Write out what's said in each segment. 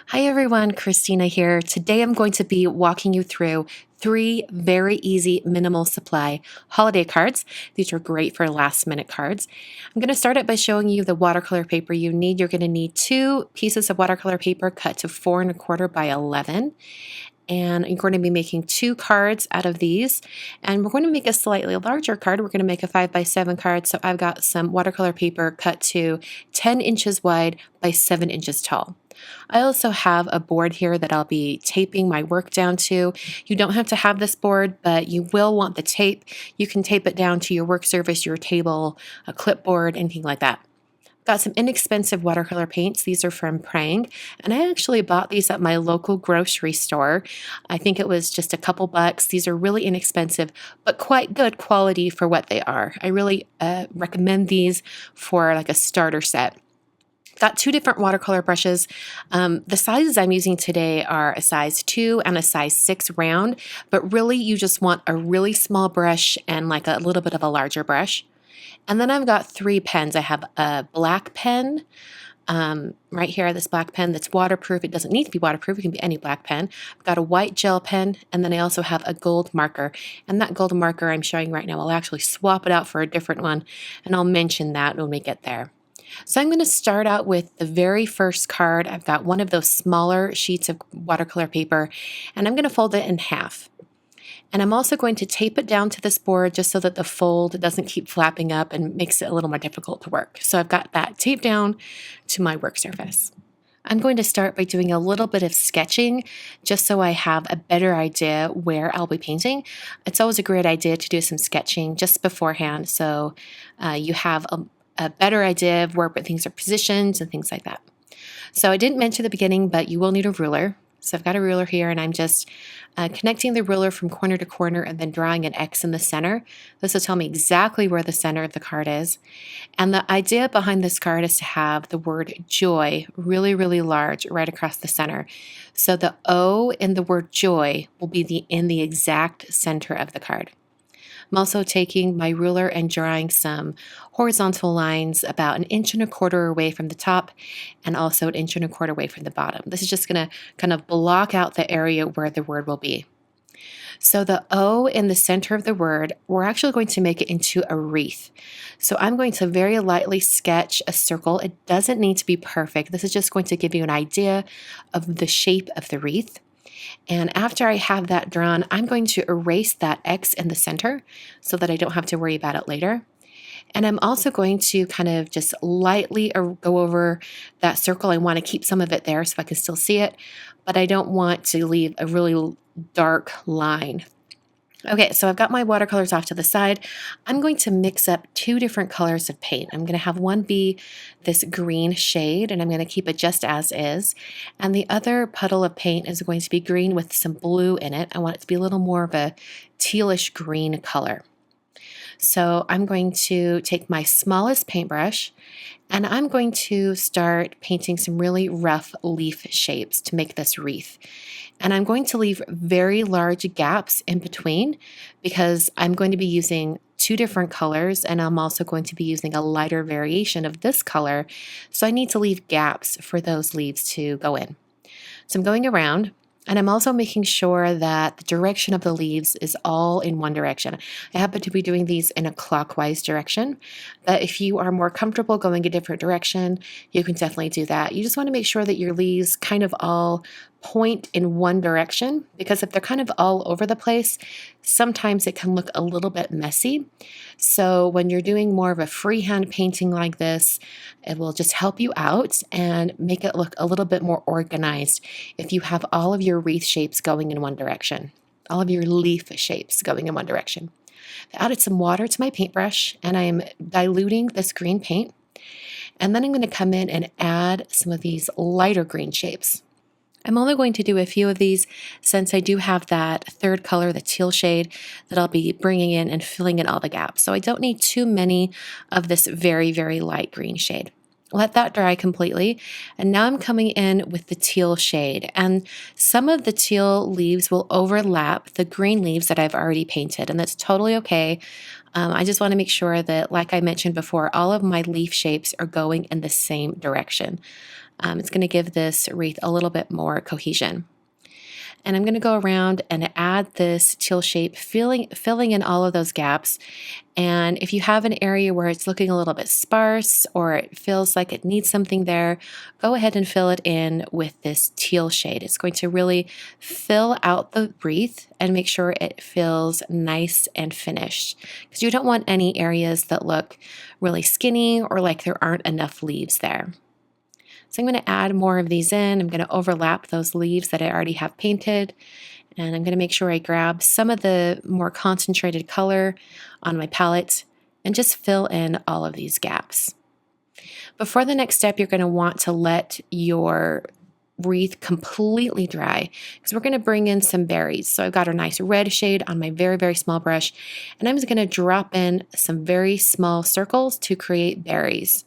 Hi everyone, Christina here. Today I'm going to be walking you through three very easy minimal supply holiday cards. These are great for last minute cards. I'm going to start it by showing you the watercolor paper you need. You're going to need 2 pieces of watercolor paper cut to 4¼ by 11. And you're going to be making 2 cards out of these. And we're going to make a slightly larger card. We're going to make a 5x7 card. So I've got some watercolor paper cut to 10 inches wide by 7 inches tall. I also have a board here that I'll be taping my work down to. You don't have to have this board, but you will want the tape. You can tape it down to your work surface, your table, a clipboard, anything like that. Got some inexpensive watercolor paints. These are from Prang, and I actually bought these at my local grocery store. I think it was just a couple bucks. These are really inexpensive, but quite good quality for what they are. I really recommend these for like a starter set. Got 2 different watercolor brushes. The sizes I'm using today are a size 2 and a size 6 round, but really you just want a really small brush and like a little bit of a larger brush. And then I've got 3 pens. I have a black pen right here, this black pen that's waterproof. It doesn't need to be waterproof. It can be any black pen. I've got a white gel pen, and then I also have a gold marker. And that gold marker I'm showing right now, I'll actually swap it out for a different one, and I'll mention that when we get there. So I'm going to start out with the very first card. I've got one of those smaller sheets of watercolor paper, and I'm going to fold it in half. And I'm also going to tape it down to this board just so that the fold doesn't keep flapping up and makes it a little more difficult to work. So I've got that taped down to my work surface. I'm going to start by doing a little bit of sketching just so I have a better idea where I'll be painting. It's always a great idea to do some sketching just beforehand so you have a better idea of where things are positioned and things like that. So I didn't mention at the beginning, but you will need a ruler. So I've got a ruler here, and I'm just connecting the ruler from corner to corner and then drawing an X in the center. This will tell me exactly where the center of the card is. And the idea behind this card is to have the word joy really, really large right across the center. So the O in the word joy will be in the exact center of the card. I'm also taking my ruler and drawing some horizontal lines about 1¼ inch away from the top and also 1¼ inch away from the bottom. This is just going to kind of block out the area where the word will be. So the O in the center of the word, we're actually going to make it into a wreath. So I'm going to very lightly sketch a circle. It doesn't need to be perfect. This is just going to give you an idea of the shape of the wreath. And after I have that drawn, I'm going to erase that X in the center so that I don't have to worry about it later. And I'm also going to kind of just lightly go over that circle. I want to keep some of it there so I can still see it, but I don't want to leave a really dark line. Okay, so I've got my watercolors off to the side. I'm going to mix up 2 different colors of paint. I'm going to have one be this green shade, and I'm going to keep it just as is. And the other puddle of paint is going to be green with some blue in it. I want it to be a little more of a tealish green color. So I'm going to take my smallest paintbrush and I'm going to start painting some really rough leaf shapes to make this wreath. And I'm going to leave very large gaps in between because I'm going to be using 2 different colors and I'm also going to be using a lighter variation of this color. So I need to leave gaps for those leaves to go in. So I'm going around. And I'm also making sure that the direction of the leaves is all in one direction. I happen to be doing these in a clockwise direction, but if you are more comfortable going a different direction, you can definitely do that. You just want to make sure that your leaves kind of all point in one direction, because if they're kind of all over the place, sometimes it can look a little bit messy. So when you're doing more of a freehand painting like this, it will just help you out and make it look a little bit more organized if you have all of your wreath shapes going in one direction, all of your leaf shapes going in one direction. I added some water to my paintbrush and I'm diluting this green paint. And then I'm going to come in and add some of these lighter green shapes. I'm only going to do a few of these since I do have that third color, the teal shade, that I'll be bringing in and filling in all the gaps. So I don't need too many of this very, very light green shade. Let that dry completely. And now I'm coming in with the teal shade. And some of the teal leaves will overlap the green leaves that I've already painted. And that's totally okay. I just want to make sure that, like I mentioned before, all of my leaf shapes are going in the same direction. It's going to give this wreath a little bit more cohesion. And I'm going to go around and add this teal shape, filling in all of those gaps. And if you have an area where it's looking a little bit sparse or it feels like it needs something there, go ahead and fill it in with this teal shade. It's going to really fill out the wreath and make sure it feels nice and finished, because you don't want any areas that look really skinny or like there aren't enough leaves there. So I'm going to add more of these in. I'm going to overlap those leaves that I already have painted. And I'm going to make sure I grab some of the more concentrated color on my palette and just fill in all of these gaps. Before the next step, you're going to want to let your wreath completely dry, because we're going to bring in some berries. So I've got a nice red shade on my very, very small brush, and I'm just going to drop in some very small circles to create berries.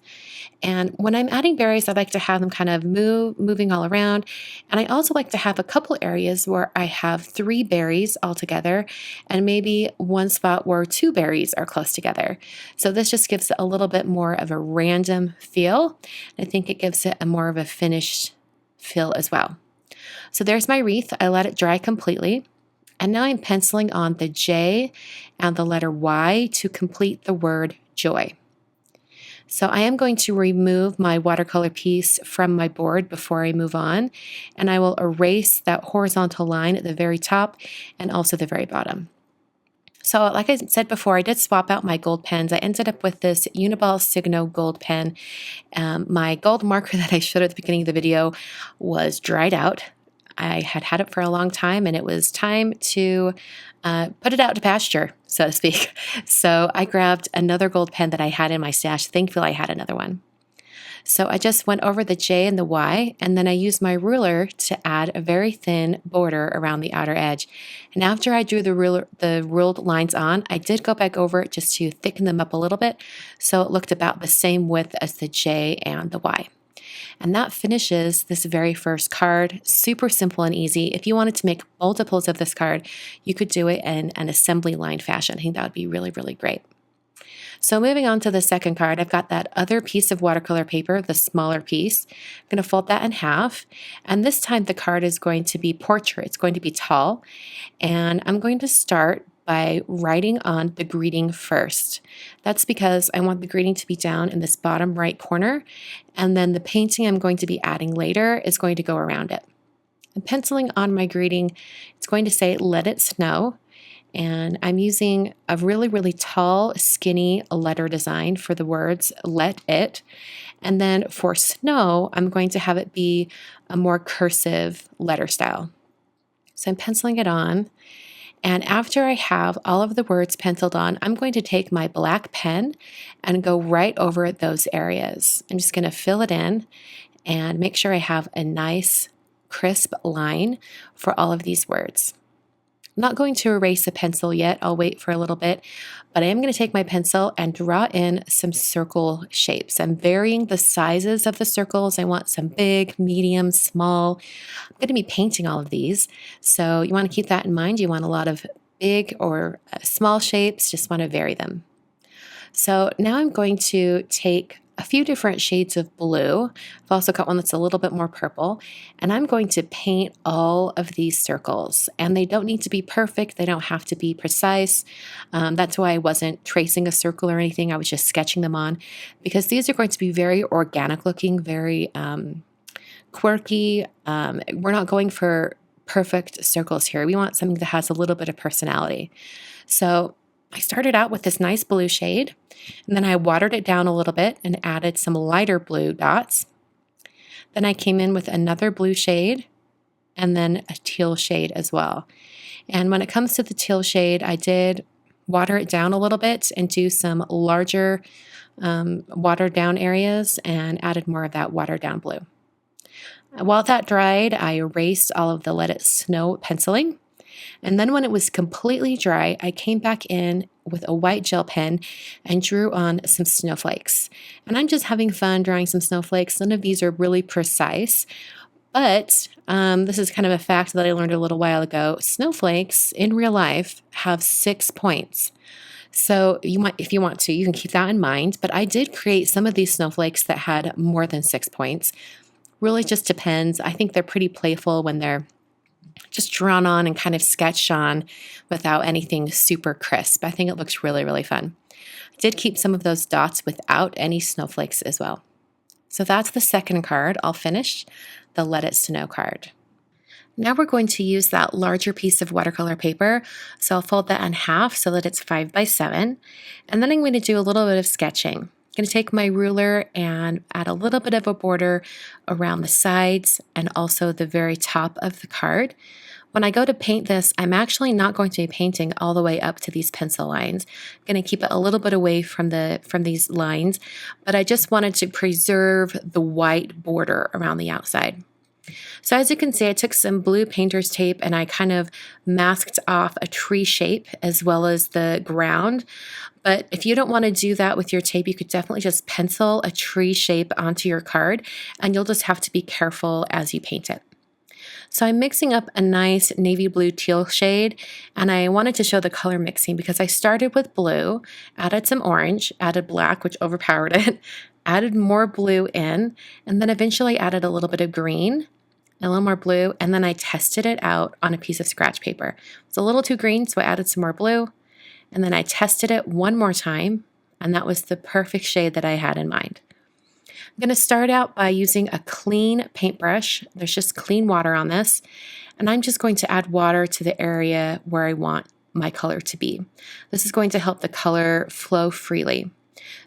And when I'm adding berries, I like to have them kind of moving all around. And I also like to have a couple areas where I have 3 berries all together and maybe one spot where 2 berries are close together. So this just gives it a little bit more of a random feel. I think it gives it a more of a finished feel as well. So there's my wreath. I let it dry completely. And now I'm penciling on the J and the letter Y to complete the word joy. So I am going to remove my watercolor piece from my board before I move on, and I will erase that horizontal line at the very top and also the very bottom. So like I said before, I did swap out my gold pens. I ended up with this Uniball Signo gold pen. My gold marker that I showed at the beginning of the video was dried out. I had had it for a long time, and it was time to put it out to pasture, so to speak. So I grabbed another gold pen that I had in my stash. Thankfully, I had another one. So I just went over the J and the Y, and then I used my ruler to add a very thin border around the outer edge. And after I drew the ruled lines on, I did go back over it just to thicken them up a little bit, so it looked about the same width as the J and the Y. And that finishes this very first card. Super simple and easy. If you wanted to make multiples of this card, you could do it in an assembly line fashion. I think that would be really, really great. So moving on to the second card, I've got that other piece of watercolor paper, the smaller piece. I'm going to fold that in half. And this time the card is going to be portrait. It's going to be tall. And I'm going to start by writing on the greeting first. That's because I want the greeting to be down in this bottom right corner, and then the painting I'm going to be adding later is going to go around it. I'm penciling on my greeting. It's going to say, "Let it snow," and I'm using a really, really tall, skinny letter design for the words, "Let it." And then for snow, I'm going to have it be a more cursive letter style. So I'm penciling it on. And after I have all of the words penciled on, I'm going to take my black pen and go right over those areas. I'm just going to fill it in and make sure I have a nice, crisp line for all of these words. I'm not going to erase a pencil yet. I'll wait for a little bit, but I am going to take my pencil and draw in some circle shapes. I'm varying the sizes of the circles. I want some big, medium, small. I'm going to be painting all of these, so you want to keep that in mind. You want a lot of big or small shapes, just want to vary them. So now I'm going to take a few different shades of blue. I've also got one that's a little bit more purple, and I'm going to paint all of these circles. And they don't need to be perfect. They don't have to be precise. That's why I wasn't tracing a circle or anything. I was just sketching them on, because these are going to be very organic looking, very quirky. We're not going for perfect circles here. We want something that has a little bit of personality. So I started out with this nice blue shade, and then I watered it down a little bit and added some lighter blue dots. Then I came in with another blue shade and then a teal shade as well. And when it comes to the teal shade, I did water it down a little bit and do some larger watered down areas and added more of that watered down blue. While that dried, I erased all of the Let It Snow penciling. And then when it was completely dry, I came back in with a white gel pen and drew on some snowflakes. And I'm just having fun drawing some snowflakes. None of these are really precise, but this is kind of a fact that I learned a little while ago. Snowflakes in real life have 6 points. So if you want to, you can keep that in mind. But I did create some of these snowflakes that had more than 6 points. Really just depends. I think they're pretty playful when they're just drawn on and kind of sketched on without anything super crisp. I think it looks really, really fun. I did keep some of those dots without any snowflakes as well. So that's the second card. I'll finish the Let It Snow card. Now we're going to use that larger piece of watercolor paper. So I'll fold that in half so that it's 5 by 7. And then I'm going to do a little bit of sketching. I'm going to take my ruler and add a little bit of a border around the sides and also the very top of the card. When I go to paint this, I'm actually not going to be painting all the way up to these pencil lines. I'm going to keep it a little bit away from these lines, but I just wanted to preserve the white border around the outside. So as you can see, I took some blue painter's tape and I kind of masked off a tree shape as well as the ground. But if you don't want to do that with your tape, you could definitely just pencil a tree shape onto your card, and you'll just have to be careful as you paint it. So I'm mixing up a nice navy blue teal shade, and I wanted to show the color mixing because I started with blue, added some orange, added black, which overpowered it, added more blue in, and then eventually added a little bit of green, a little more blue, and then I tested it out on a piece of scratch paper. It's a little too green, so I added some more blue, and then I tested it one more time, and that was the perfect shade that I had in mind. I'm going to start out by using a clean paintbrush. There's just clean water on this, and I'm just going to add water to the area where I want my color to be. This is going to help the color flow freely.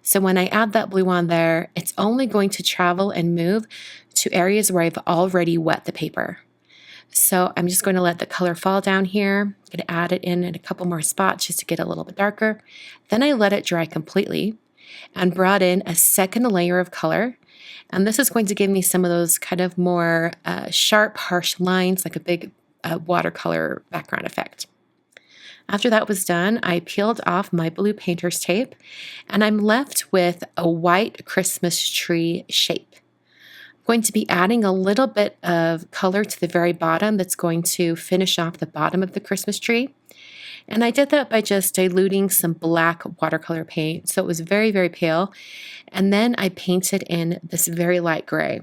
So when I add that blue on there, it's only going to travel and move to areas where I've already wet the paper. So I'm just going to let the color fall down here. I'm going to add it in a couple more spots just to get a little bit darker. Then I let it dry completely and brought in a second layer of color. And this is going to give me some of those kind of more sharp, harsh lines, like a big watercolor background effect. After that was done, I peeled off my blue painter's tape, and I'm left with a white Christmas tree shape. I'm going to be adding a little bit of color to the very bottom that's going to finish off the bottom of the Christmas tree. And I did that by just diluting some black watercolor paint, so it was very, very pale. And then I painted in this very light gray.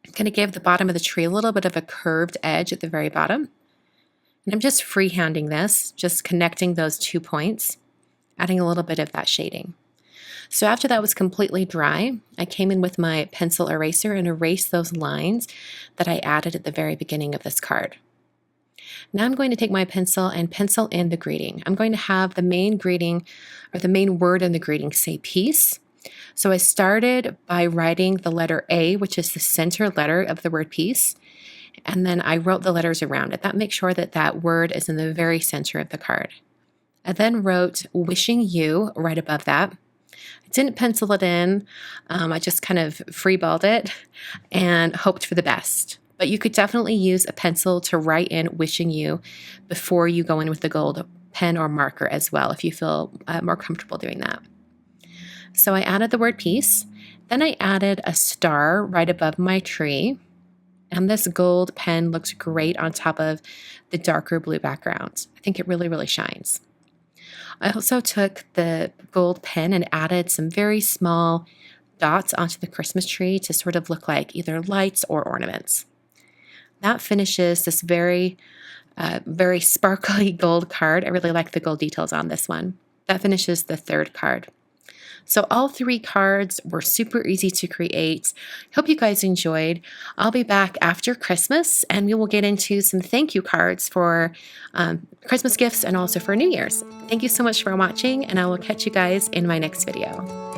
I'm going to give the bottom of the tree a little bit of a curved edge at the very bottom. And I'm just freehanding this, just connecting those 2 points, adding a little bit of that shading. So after that was completely dry, I came in with my pencil eraser and erased those lines that I added at the very beginning of this card. Now I'm going to take my pencil and pencil in the greeting. I'm going to have the main greeting, or the main word in the greeting, say peace. So I started by writing the letter A, which is the center letter of the word peace. And then I wrote the letters around it. That makes sure that that word is in the very center of the card. I then wrote wishing you right above that. I didn't pencil it in. I just kind of freeballed it and hoped for the best. But you could definitely use a pencil to write in wishing you before you go in with the gold pen or marker as well, if you feel more comfortable doing that. So I added the word peace. Then I added a star right above my tree. And this gold pen looks great on top of the darker blue background. I think it really, really shines. I also took the gold pen and added some very small dots onto the Christmas tree to sort of look like either lights or ornaments. That finishes this very sparkly gold card. I really like the gold details on this one. That finishes the third card. So all 3 cards were super easy to create. Hope you guys enjoyed. I'll be back after Christmas, and we will get into some thank you cards for Christmas gifts and also for New Year's. Thank you so much for watching, and I will catch you guys in my next video.